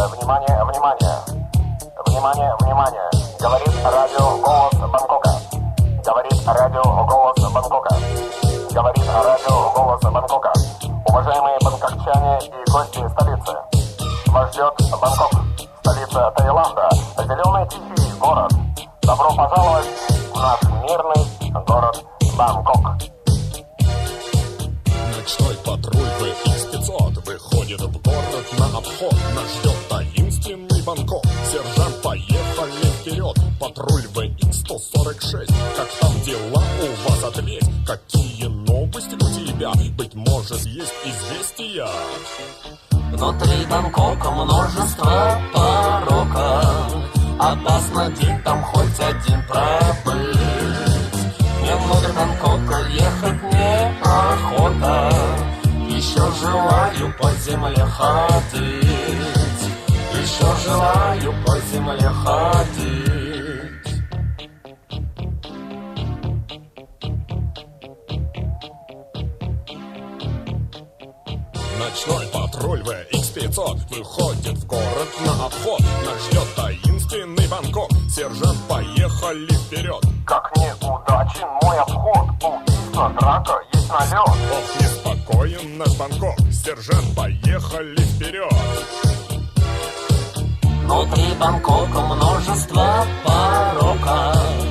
Внимание, внимание. Внимание, внимание. Говорит радио «Голос Бангкока». Говорит радио «Голос Бангкока». Говорит радио «Голос Бангкока». Уважаемые бангкокчане и гости столицы. Вас ждет Бангкок, столица Таиланда, зеленый тихий город. Добро пожаловать в наш мирный город Бангкок. Ночной патруль VX-500 выходит в город на обход. Нас ждет таинственный Бангкок. Сержант, поехали вперед. Патруль VX-146. Как там дела у вас, ответь? Какие новости у тебя? Быть может, есть известия? Внутри Бангкока множество пороков. Опасно где там хоть один пробыть. Мне внутрь Бангкока ехать неохота. Еще желаю по земле ходить. Еще желаю по земле ходить. Ночной патруль VX-500 выходит в город на обход. Нас ждет таинственный Бангкок. Сержант, поехали вперед. Как неудачен мой обход. Убийство, драка, есть налет. Ох, неспокоен наш Бангкок. Сержант, поехали вперед. Внутри Бангкока множество пороков.